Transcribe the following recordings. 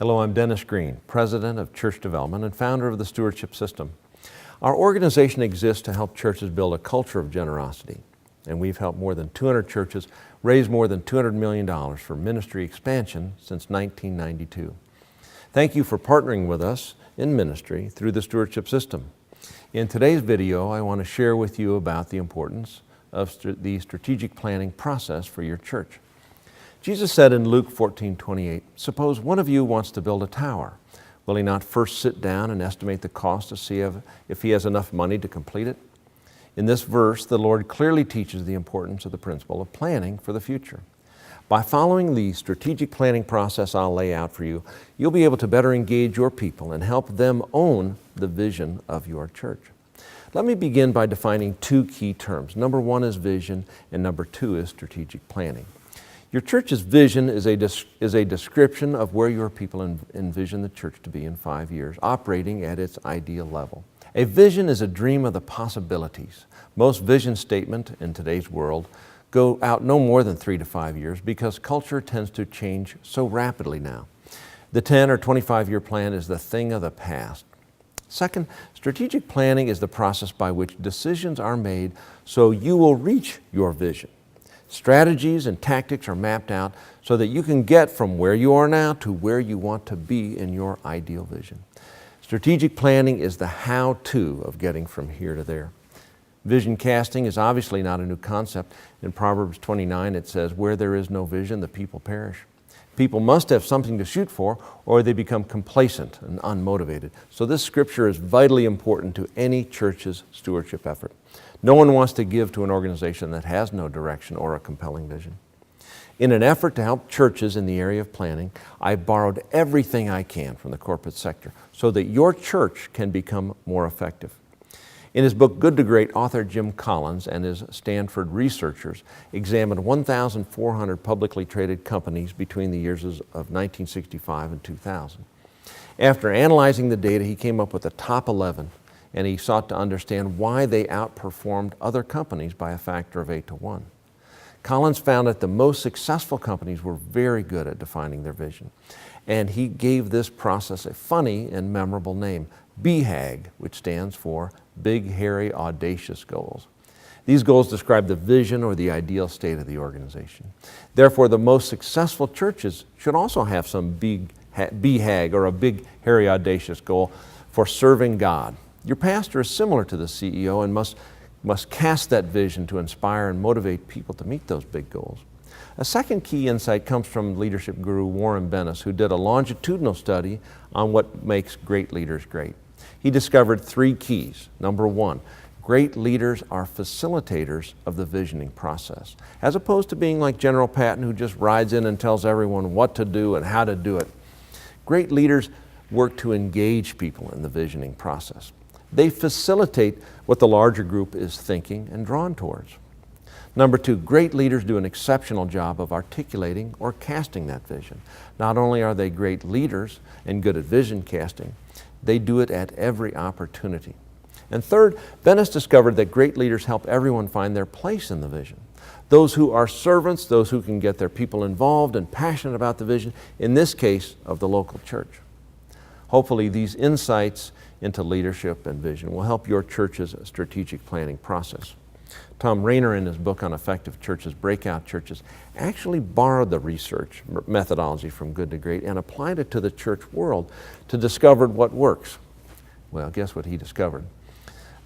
Hello, I'm Dennis Green, President of Church Development and founder of the Stewardship System. Our organization exists to help churches build a culture of generosity, and we've helped more than 200 churches raise more than $200 million for ministry expansion since 1992. Thank you for partnering with us in ministry through the Stewardship System. In today's video, I want to share with you about the importance of the strategic planning process for your church. Jesus said in Luke 14:28, "Suppose one of you wants to build a tower. Will he not first sit down and estimate the cost to see if he has enough money to complete it?" In this verse, the Lord clearly teaches the importance of the principle of planning for the future. By following the strategic planning process I'll lay out for you, you'll be able to better engage your people and help them own the vision of your church. Let me begin by defining two key terms. Number one is vision, and number two is strategic planning. Your church's vision is a description of where your people envision the church to be in 5 years, operating at its ideal level. A vision is a dream of the possibilities. Most vision statements in today's world go out no more than 3 to 5 years because culture tends to change so rapidly now. The 10 or 25-year plan is the thing of the past. Second, strategic planning is the process by which decisions are made so you will reach your vision. Strategies and tactics are mapped out so that you can get from where you are now to where you want to be in your ideal vision. Strategic planning is the how-to of getting from here to there. Vision casting is obviously not a new concept. In Proverbs 29, it says, "Where there is no vision, the people perish." People must have something to shoot for, or they become complacent and unmotivated. So this scripture is vitally important to any church's stewardship effort. No one wants to give to an organization that has no direction or a compelling vision. In an effort to help churches in the area of planning, I borrowed everything I can from the corporate sector so that your church can become more effective. In his book, Good to Great, author Jim Collins and his Stanford researchers examined 1,400 publicly traded companies between the years of 1965 and 2000. After analyzing the data, he came up with the top 11, and he sought to understand why they outperformed other companies by a factor of 8 to 1. Collins found that the most successful companies were very good at defining their vision, and he gave this process a funny and memorable name, BHAG, which stands for Big, Hairy, Audacious Goals. These goals describe the vision or the ideal state of the organization. Therefore, the most successful churches should also have some BHAG, or a Big, Hairy, Audacious Goal for serving God. Your pastor is similar to the CEO and must cast that vision to inspire and motivate people to meet those big goals. A second key insight comes from leadership guru Warren Bennis, who did a longitudinal study on what makes great leaders great. He discovered 3 keys. Number 1, great leaders are facilitators of the visioning process, as opposed to being like General Patton, who just rides in and tells everyone what to do and how to do it. Great leaders work to engage people in the visioning process. They facilitate what the larger group is thinking and drawn towards. Number 2, great leaders do an exceptional job of articulating or casting that vision. Not only are they great leaders and good at vision casting, they do it at every opportunity. And third, Bennis discovered that great leaders help everyone find their place in the vision. Those who are servants, those who can get their people involved and passionate about the vision, in this case of the local church. Hopefully these insights into leadership and vision will help your church's strategic planning process. Tom Rainer, in his book on effective churches, Breakout Churches, actually borrowed the research methodology from Good to Great and applied it to the church world to discover what works. Well, guess what he discovered?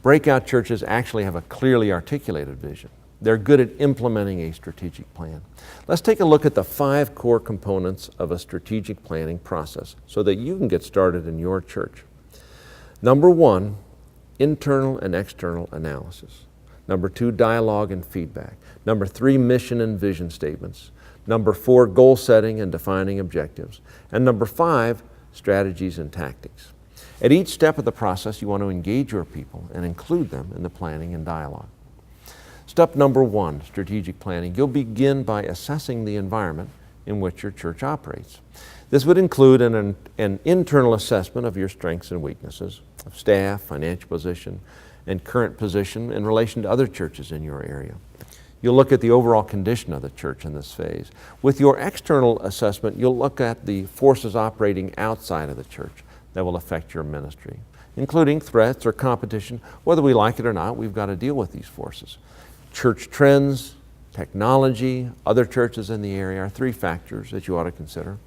Breakout churches actually have a clearly articulated vision. They're good at implementing a strategic plan. Let's take a look at the 5 core components of a strategic planning process so that you can get started in your church. Number 1, internal and external analysis. Number 2, dialogue and feedback. Number 3, mission and vision statements. Number 4, goal setting and defining objectives. And number 5, strategies and tactics. At each step of the process, you want to engage your people and include them in the planning and dialogue. Step number 1, strategic planning. You'll begin by assessing the environment in which your church operates. This would include an internal assessment of your strengths and weaknesses, of staff, financial position, and current position in relation to other churches in your area. You'll look at the overall condition of the church in this phase. With your external assessment, you'll look at the forces operating outside of the church that will affect your ministry, including threats or competition. Whether we like it or not, we've got to deal with these forces. Church trends, technology, other churches in the area are three factors that you ought to consider.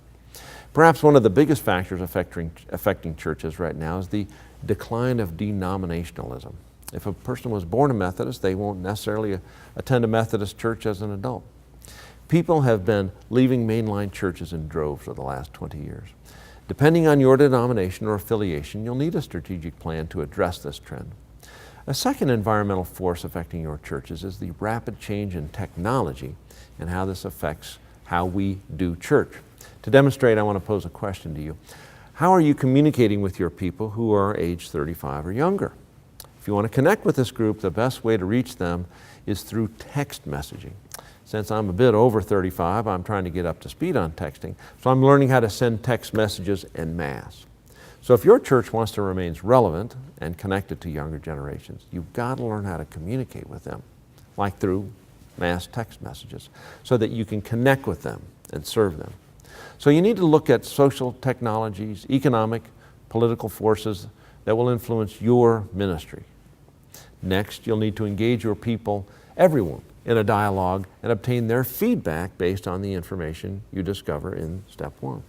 Perhaps one of the biggest factors affecting churches right now is the decline of denominationalism. If a person was born a Methodist, they won't necessarily attend a Methodist church as an adult. People have been leaving mainline churches in droves for the last 20 years. Depending on your denomination or affiliation, you'll need a strategic plan to address this trend. A second environmental force affecting your churches is the rapid change in technology and how this affects how we do church. To demonstrate, I want to pose a question to you. How are you communicating with your people who are age 35 or younger? If you want to connect with this group, the best way to reach them is through text messaging. Since I'm a bit over 35, I'm trying to get up to speed on texting, so I'm learning how to send text messages en masse. So if your church wants to remain relevant and connected to younger generations, you've got to learn how to communicate with them, like through mass text messages, so that you can connect with them and serve them. So you need to look at social technologies, economic, political forces that will influence your ministry. Next, you'll need to engage your people, everyone, in a dialogue and obtain their feedback based on the information you discover in step one.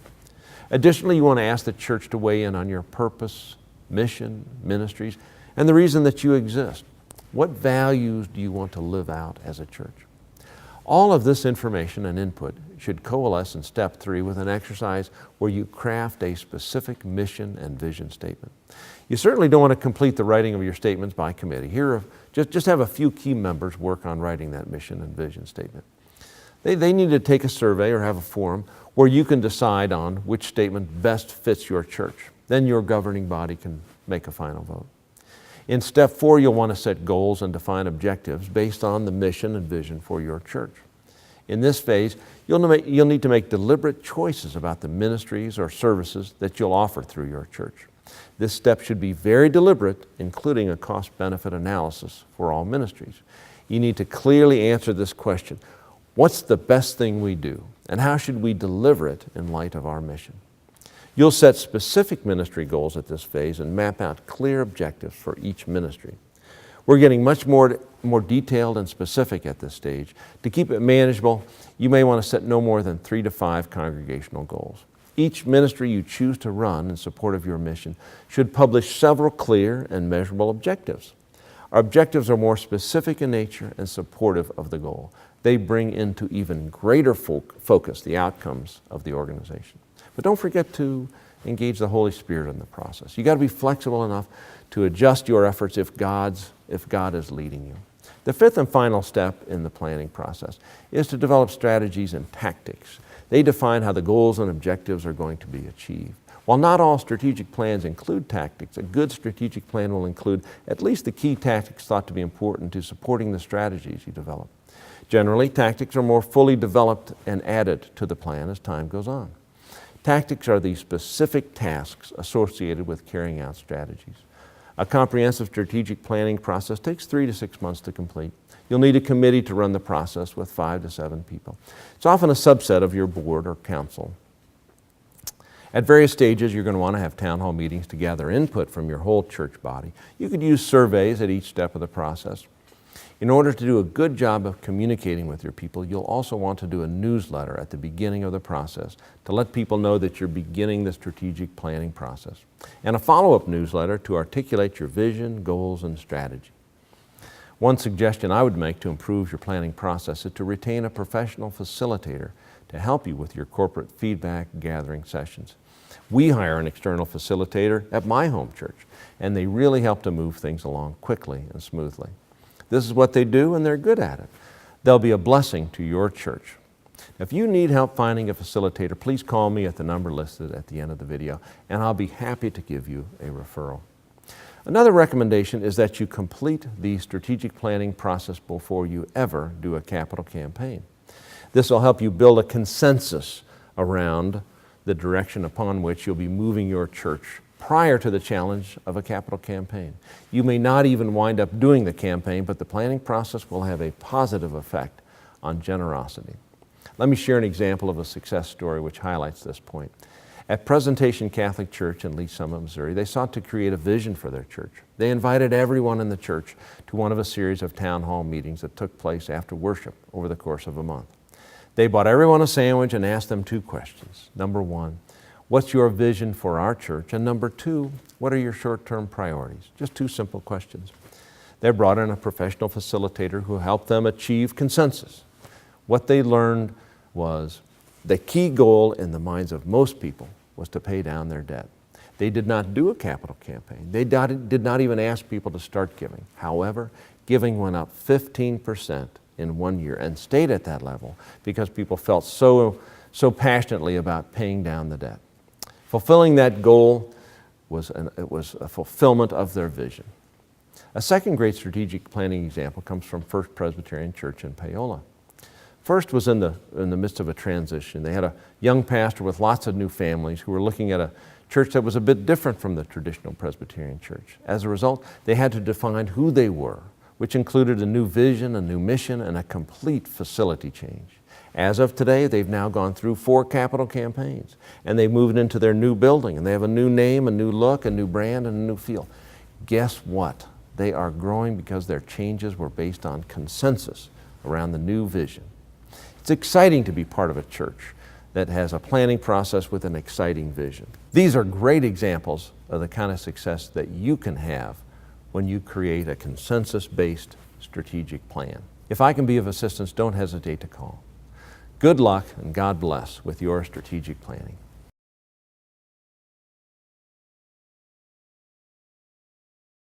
Additionally, you want to ask the church to weigh in on your purpose, mission, ministries, and the reason that you exist. What values do you want to live out as a church? All of this information and input should coalesce in step three with an exercise where you craft a specific mission and vision statement. You certainly don't want to complete the writing of your statements by committee. Just have a few key members work on writing that mission and vision statement. They need to take a survey or have a forum where you can decide on which statement best fits your church. Then your governing body can make a final vote. In step four, you'll want to set goals and define objectives based on the mission and vision for your church. In this phase, you'll need to make deliberate choices about the ministries or services that you'll offer through your church. This step should be very deliberate, including a cost-benefit analysis for all ministries. You need to clearly answer this question: what's the best thing we do, and how should we deliver it in light of our mission? You'll set specific ministry goals at this phase and map out clear objectives for each ministry. We're getting much more detailed and specific at this stage. To keep it manageable, you may want to set no more than 3 to 5 congregational goals. Each ministry you choose to run in support of your mission should publish several clear and measurable objectives. Our objectives are more specific in nature and supportive of the goal. They bring into even greater focus the outcomes of the organization. But don't forget to engage the Holy Spirit in the process. You've got to be flexible enough to adjust your efforts if God is leading you. The fifth and final step in the planning process is to develop strategies and tactics. They define how the goals and objectives are going to be achieved. While not all strategic plans include tactics, a good strategic plan will include at least the key tactics thought to be important to supporting the strategies you develop. Generally, tactics are more fully developed and added to the plan as time goes on. Tactics are the specific tasks associated with carrying out strategies. A comprehensive strategic planning process takes 3 to 6 months to complete. You'll need a committee to run the process with 5 to 7 people. It's often a subset of your board or council. At various stages, you're going to want to have town hall meetings to gather input from your whole church body. You could use surveys at each step of the process. In order to do a good job of communicating with your people, you'll also want to do a newsletter at the beginning of the process to let people know that you're beginning the strategic planning process, and a follow-up newsletter to articulate your vision, goals, and strategy. One suggestion I would make to improve your planning process is to retain a professional facilitator to help you with your corporate feedback gathering sessions. We hire an external facilitator at my home church, and they really help to move things along quickly and smoothly. This is what they do, and they're good at it. They'll be a blessing to your church. If you need help finding a facilitator, please call me at the number listed at the end of the video, and I'll be happy to give you a referral. Another recommendation is that you complete the strategic planning process before you ever do a capital campaign. This will help you build a consensus around the direction upon which you'll be moving your church prior to the challenge of a capital campaign. You may not even wind up doing the campaign, but the planning process will have a positive effect on generosity. Let me share an example of a success story which highlights this point. At Presentation Catholic Church in Lee Summit, Missouri, they sought to create a vision for their church. They invited everyone in the church to one of a series of town hall meetings that took place after worship over the course of a month. They bought everyone a sandwich and asked them 2 questions. Number 1, what's your vision for our church? And number 2, what are your short-term priorities? Just 2 simple questions. They brought in a professional facilitator who helped them achieve consensus. What they learned was the key goal in the minds of most people was to pay down their debt. They did not do a capital campaign. They did not even ask people to start giving. However, giving went up 15% in 1 year and stayed at that level because people felt so passionately about paying down the debt. Fulfilling that goal was a fulfillment of their vision. A second great strategic planning example comes from First Presbyterian Church in Paola. First was in the midst of a transition. They had a young pastor with lots of new families who were looking at a church that was a bit different from the traditional Presbyterian church. As a result, they had to define who they were, which included a new vision, a new mission, and a complete facility change. As of today, they've now gone through 4 capital campaigns, and they've moved into their new building, and they have a new name, a new look, a new brand, and a new feel. Guess what? They are growing because their changes were based on consensus around the new vision. It's exciting to be part of a church that has a planning process with an exciting vision. These are great examples of the kind of success that you can have when you create a consensus-based strategic plan. If I can be of assistance, don't hesitate to call. Good luck and God bless with your strategic planning.